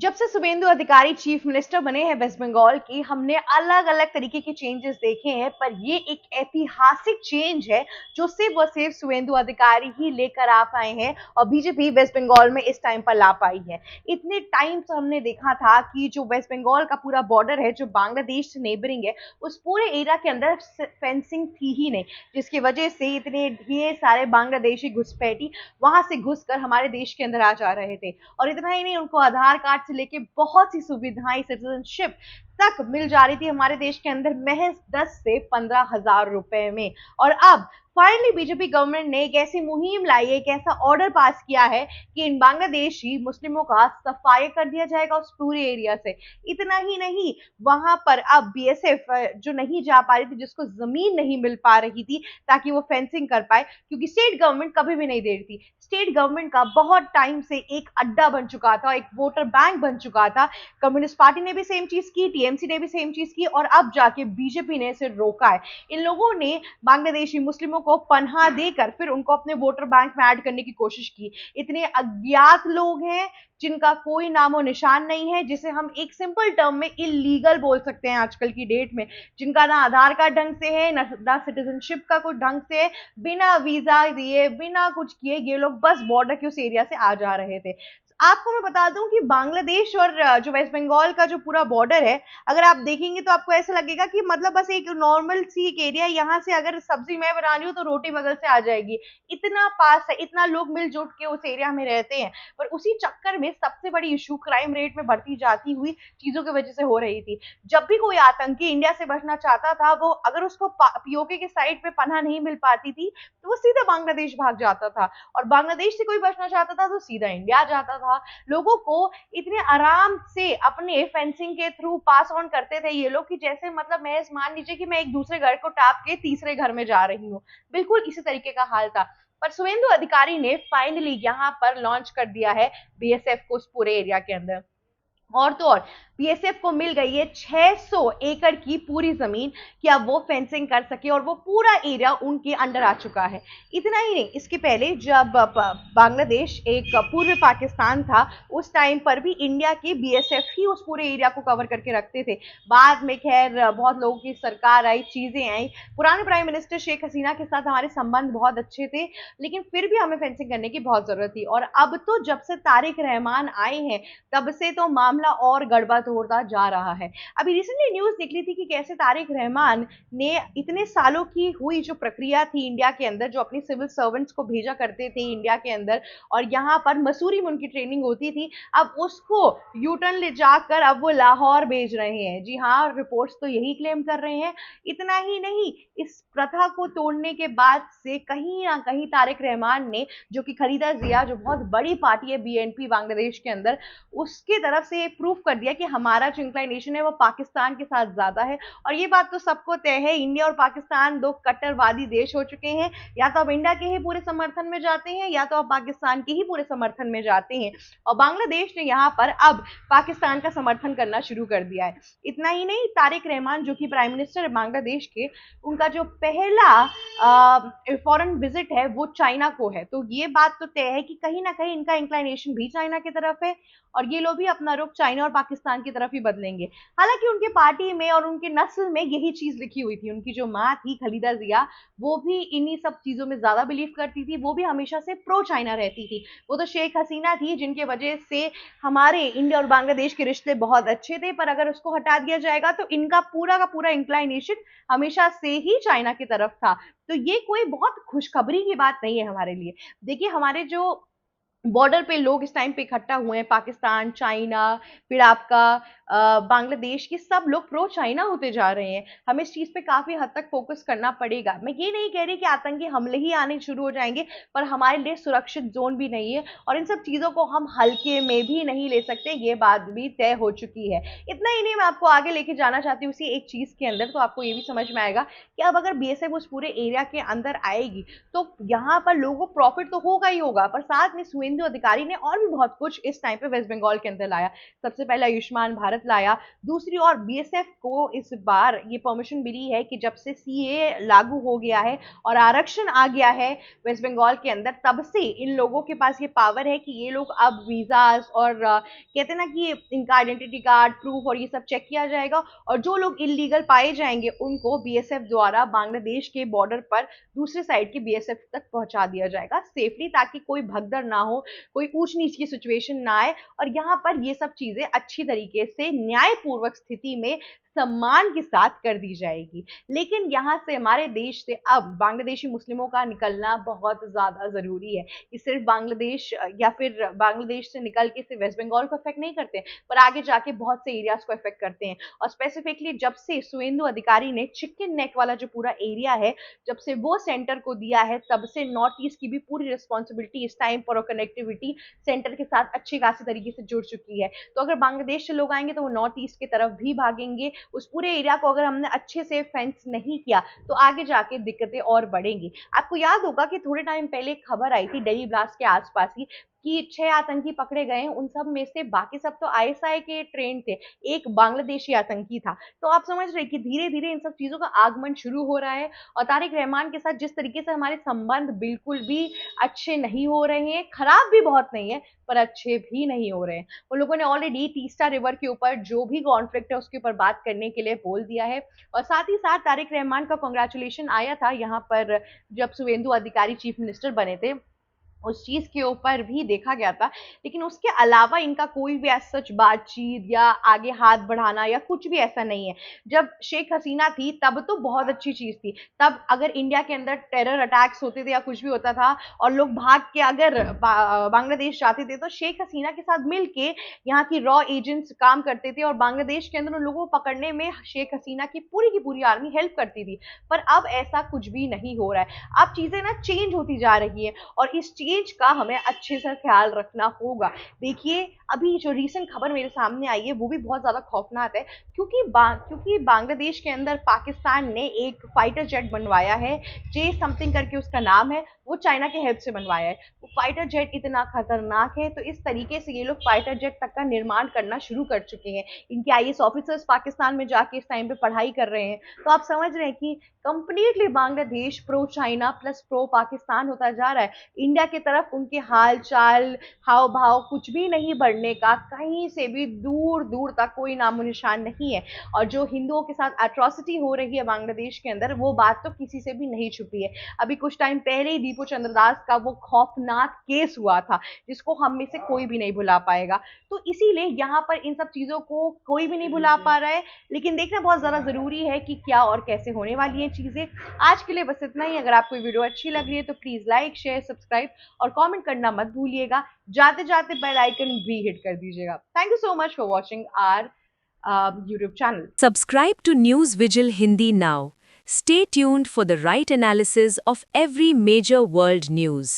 जब से शुभेंदु अधिकारी चीफ मिनिस्टर बने हैं वेस्ट बंगाल की, हमने अलग अलग तरीके के चेंजेस देखे हैं, पर ये एक ऐतिहासिक चेंज है जो सिर्फ और सिर्फ शुभेंदु अधिकारी ही लेकर आ पाए हैं और बीजेपी वेस्ट बंगाल में इस टाइम पर ला पाई है। इतने टाइम से हमने देखा था कि जो वेस्ट बंगाल का पूरा बॉर्डर है, जो बांग्लादेश से नेबरिंग है, उस पूरे एरिया के अंदर फेंसिंग थी ही नहीं, जिसकी वजह से इतने ढेर सारे बांग्लादेशी घुसपैठी वहां से घुसकर हमारे देश के अंदर आ जा रहे थे। और इतना ही नहीं, उनको आधार कार्ड से लेके बहुत सी सुविधाएं, सिटीजनशिप तक मिल जा रही थी हमारे देश के अंदर महज 10 से 15,000 रुपए में। और अब फाइनली बीजेपी गवर्नमेंट ने एक ऐसी मुहिम लाई है, एक ऐसा ऑर्डर पास किया है कि इन बांग्लादेशी मुस्लिमों का सफाया कर दिया जाएगा उस पूरे एरिया से। इतना ही नहीं, वहां पर अब बीएसएफ जो नहीं जा पा रही थी, जिसको जमीन नहीं मिल पा रही थी ताकि वो फेंसिंग कर पाए, क्योंकि स्टेट गवर्नमेंट कभी भी नहीं दे रही थी। स्टेट गवर्नमेंट का बहुत टाइम से एक अड्डा बन चुका था, एक वोटर बैंक बन चुका था। कम्युनिस्ट पार्टी ने भी सेम चीज की, टीएमसी ने भी सेम चीज की, और अब जाके बीजेपी ने इसे रोका है। इन लोगों ने बांग्लादेशी मुस्लिमों को पनाह देकर फिर उनको अपने वोटर बैंक में ऐड करने की कोशिश की। इतने अज्ञात लोग हैं जिनका कोई नामो निशान नहीं है, जिसे हम एक सिंपल टर्म में इलीगल बोल सकते हैं आजकल की डेट में, जिनका ना आधार कार्ड ढंग से है, ना सिटीजनशिप का कुछ ढंग से है। बिना वीजा दिए, बिना कुछ किए ये लोग बस बॉर्डर के उस एरिया से आ जा रहे थे। आपको मैं बता दूं कि बांग्लादेश और जो वेस्ट बंगाल का जो पूरा बॉर्डर है, अगर आप देखेंगे तो आपको ऐसा लगेगा कि मतलब बस एक नॉर्मल सी एक एरिया, यहाँ से अगर सब्जी मैं बना रही हूँ तो रोटी बगल से आ जाएगी। इतना पास है, इतना लोग मिलजुल के उस एरिया में रहते हैं। पर उसी चक्कर में सबसे बड़ी इशू क्राइम रेट में बढ़ती जाती हुई चीजों की वजह से हो रही थी। जब भी कोई आतंकी इंडिया से बचना चाहता था, वो अगर उसको पीओके के साइड पे पनाह नहीं मिल पाती थी तो वो सीधा बांग्लादेश भाग जाता था, और बांग्लादेश से कोई बचना चाहता था तो सीधा इंडिया जाता था। लोगों को इतने आराम से अपने फेंसिंग के थ्रू पास ऑन करते थे ये लोग कि जैसे मतलब मैं मान लीजिए कि मैं एक दूसरे घर को टाप के तीसरे घर में जा रही हूँ। बिल्कुल इसी तरीके का हाल था। पर शुभेंदु अधिकारी ने फाइनली यहाँ पर लॉन्च कर दिया है बीएसएफ को उस पूरे एरिया के अंदर। और तो और बीएसएफ को मिल गई है 600 एकड़ की पूरी जमीन कि अब वो फेंसिंग कर सके, और वो पूरा एरिया उनके अंडर आ चुका है। इतना ही नहीं, इसके पहले जब बांग्लादेश एक पूर्व पाकिस्तान था, उस टाइम पर भी इंडिया के बीएसएफ ही उस पूरे एरिया को कवर करके रखते थे। बाद में खैर बहुत लोगों की सरकार आई, चीजें आई, पुराने प्राइम मिनिस्टर शेख हसीना के साथ हमारे संबंध बहुत अच्छे थे, लेकिन फिर भी हमें फेंसिंग करने की बहुत जरूरत थी। और अब तो जब से तारिक रहमान आए हैं, तब से तो मामला और गड़बड़ होता जा रहा है। अभी रिसेंटली न्यूज निकली थी कि कैसे तारिक रहमान ने इतने सालों की हुई जो प्रक्रिया थी इंडिया के अंदर, जो अपनी सिविल सर्वेंट्स को भेजा करते थे इंडिया के अंदर और यहाँ पर मसूरी में उनकी ट्रेनिंग होती थी, अब उसको यूटर्न ले जाकर अब वो लाहौर भेज रहे हैं। जी हाँ, रिपोर्ट्स तो यही क्लेम कर रहे हैं। इतना ही नहीं, इस प्रथा को तोड़ने के बाद से कहीं ना कहीं तारिक रहमान ने, जो कि खलीदा जिया, जो बहुत बड़ी पार्टी है बीएनपी बांग्लादेश के अंदर, उसकी तरफ से प्रूफ कर दिया कि हमारा जो इंक्लाइनेशन है वो पाकिस्तान के साथ ज्यादा है। और ये बात तो सबको तय है, इंडिया और पाकिस्तान दो कट्टरवादी देश हो चुके हैं। या तो आप इंडिया के ही पूरे समर्थन में जाते हैं, या तो आप पाकिस्तान के ही पूरे समर्थन में जाते हैं। और बांग्लादेश ने यहाँ पर अब पाकिस्तान का समर्थन करना शुरू कर दिया है। इतना ही नहीं, तारिक रहमान जो कि प्राइम मिनिस्टर है बांग्लादेश के, उनका जो पहला फॉरेन विजिट है वो चाइना को है। तो ये बात तो तय है कि कहीं ना कहीं इनका इंक्लाइनेशन भी चाइना की तरफ है, और ये लोग भी अपना रुख चाइना और पाकिस्तान की तरफ ही बदलेंगे। हालांकि उनके पार्टी में और उनके नस्ल में यही चीज लिखी हुई थी। उनकी जो माँ थी खलीदा जिया, वो भी इन्हीं सब चीजों में ज्यादा बिलीव करती थी, वो भी हमेशा से प्रो चाइना रहती थी। वो तो शेख हसीना थी जिनके वजह से हमारे इंडिया और बांग्लादेश के रिश्ते बहुत अच्छे थे, पर अगर उसको हटा दिया जाएगा तो इनका पूरा का पूरा इंक्लाइनेशन हमेशा से ही चाइना की तरफ था। तो ये कोई बहुत खुशखबरी की बात नहीं है हमारे लिए। देखिए, हमारे जो बॉर्डर पे लोग इस टाइम पे इकट्ठा हुए हैं, पाकिस्तान, चाइना, फिर आपका बांग्लादेश, के सब लोग प्रो चाइना होते जा रहे हैं। हमें इस चीज पे काफी हद तक फोकस करना पड़ेगा। मैं ये नहीं कह रही कि आतंकी हमले ही आने शुरू हो जाएंगे, पर हमारे लिए सुरक्षित जोन भी नहीं है, और इन सब चीजों को हम हल्के में भी नहीं ले सकते, ये बात भी तय हो चुकी है। इतना ही नहीं, मैं आपको आगे लेके जाना चाहती हूँ उसी एक चीज के अंदर, तो आपको ये भी समझ में आएगा कि अब अगर बीएसएफ उस पूरे एरिया के अंदर आएगी तो यहाँ पर लोगों को प्रॉफिट तो होगा ही होगा, पर साथ में शुवेंदु अधिकारी ने और भी बहुत कुछ इस टाइम पे वेस्ट बंगाल के अंदर लाया। सबसे पहले आयुष्मान भारत लाया, दूसरी ओर बीएसएफ को इस बार ये परमिशन मिली है कि जब से सीए लागू हो गया है और आरक्षण आ गया है वेस्ट बंगाल के अंदर, तब से इन लोगों के पास ये पावर है कि ये लोग अब वीजास और कहते हैं ना कि इनका आइडेंटिटी कार्ड प्रूफ और ये सब चेक किया जाएगा, और जो लोग इलीगल पाए जाएंगे उनको बीएसएफ द्वारा बांग्लादेश के बॉर्डर पर दूसरे साइड की बीएसएफ तक पहुंचा दिया जाएगा सेफली, ताकि कोई भगदड़ ना हो, कोई ऊंच नीच की सिचुएशन ना आए, और यहाँ पर ये सब चीजें अच्छी तरीके से न्यायपूर्वक स्थिति में सम्मान के साथ कर दी जाएगी। लेकिन यहाँ से हमारे देश से अब बांग्लादेशी मुस्लिमों का निकलना बहुत ज्यादा जरूरी है। ये सिर्फ बांग्लादेश या फिर बांग्लादेश से निकल के सिर्फ वेस्ट बंगाल को इफेक्ट नहीं करते, पर आगे जाके बहुत से एरियाज को इफेक्ट करते हैं। और स्पेसिफिकली जब से शुवेंदु अधिकारी ने चिकन नेक वाला जो पूरा एरिया है, जब से वो सेंटर को दिया है, तब से नॉर्थ ईस्ट की भी पूरी रिस्पॉन्सिबिलिटी इस टाइम पर और कनेक्टिविटी सेंटर के साथ अच्छी खासी तरीके से जुड़ चुकी है। तो अगर बांग्लादेश से लोग आएंगे तो वो नॉर्थ ईस्ट की तरफ भी भागेंगे। उस पूरे एरिया को अगर हमने अच्छे से फेंस नहीं किया तो आगे जाके दिक्कतें और बढ़ेंगी। आपको याद होगा कि थोड़े टाइम पहले एक खबर आई थी दिल्ली ब्लास्ट के आसपास ही कि 6 आतंकी पकड़े गए, उन सब में से बाकी सब तो आईएसआई के ट्रेन थे, एक बांग्लादेशी आतंकी था। तो आप समझ रहे कि धीरे धीरे इन सब चीजों का आगमन शुरू हो रहा है, और तारिक रहमान के साथ जिस तरीके से हमारे संबंध बिल्कुल भी अच्छे नहीं हो रहे हैं, खराब भी बहुत नहीं है पर अच्छे भी नहीं हो रहे हैं। उन लोगों ने ऑलरेडी तीस्ता रिवर के ऊपर जो भी कॉन्फ्लिक्ट है उसके ऊपर बात करने के लिए बोल दिया है, और साथ ही साथ तारिक रहमान का कांग्रेचुलेशन आया था यहाँ पर जब शुवेंदु अधिकारी चीफ मिनिस्टर बने थे, उस चीज के ऊपर भी देखा गया था। लेकिन उसके अलावा इनका कोई भी ऐसा सच बातचीत या आगे हाथ बढ़ाना या कुछ भी ऐसा नहीं है। जब शेख हसीना थी तब तो बहुत अच्छी चीज थी, तब अगर इंडिया के अंदर टेरर अटैक्स होते थे या कुछ भी होता था और लोग भाग के अगर बांग्लादेश जाते थे, तो शेख हसीना के साथ मिलके यहाँ की रॉ एजेंट्स काम करते थे और बांग्लादेश के अंदर उन लोगों को पकड़ने में शेख हसीना की पूरी आर्मी हेल्प करती थी। पर अब ऐसा कुछ भी नहीं हो रहा है। अब चीजें ना चेंज होती जा रही है, और इस चीज का हमें अच्छे से ख्याल रखना होगा। देखिए, अभी जो रीसेंट खबर मेरे सामने आई है वो भी बहुत ज्यादा खौफनाक है, क्योंकि बांग्लादेश के अंदर पाकिस्तान ने एक फाइटर जेट बनवाया है, जे समथिंग करके उसका नाम है, वो चाइना के हेल्प से बनवाया है। वो फाइटर जेट इतना खतरनाक है, तो इस तरीके से ये लोग फाइटर जेट तक का निर्माण करना शुरू कर चुके हैं। इनके आईएएस ऑफिसर्स पाकिस्तान में जाके इस टाइम पे पढ़ाई कर रहे हैं। तो आप समझ रहे हैं कि completely Bangladesh pro China plus pro Pakistan होता जा रहा है। इंडिया की तरफ उनके हाल चाल हाव भाव कुछ भी नहीं बढ़ने का, कहीं से भी दूर दूर तक कोई नामो निशान नहीं है। और जो हिंदुओं के साथ एट्रोसिटी हो रही है बांग्लादेश के अंदर, वो बात तो किसी से भी नहीं छुपी है। अभी कुछ टाइम पहले ही दीपू चंद्रदास का वो खौफनाक केस हुआ था, जिसको हम में से कोई भी नहीं भुला पाएगा। तो इसीलिए यहाँ पर इन सब चीजों को कोई भी नहीं भुला पा रहा है, लेकिन देखना बहुत ज्यादा जरूरी है कि क्या और कैसे होने वाली है चीजें। आज के लिए बस इतना ही। अगर आपको वीडियो अच्छी लग रही है तो प्लीज लाइक शेयर सब्सक्राइब और कमेंट करना मत भूलिएगा। जाते जाते बेल आइकन भी हिट कर दीजिएगा। Thank you so much for watching our YouTube channel. Subscribe to News Vigil Hindi now. Stay tuned for the right analysis of every major world news.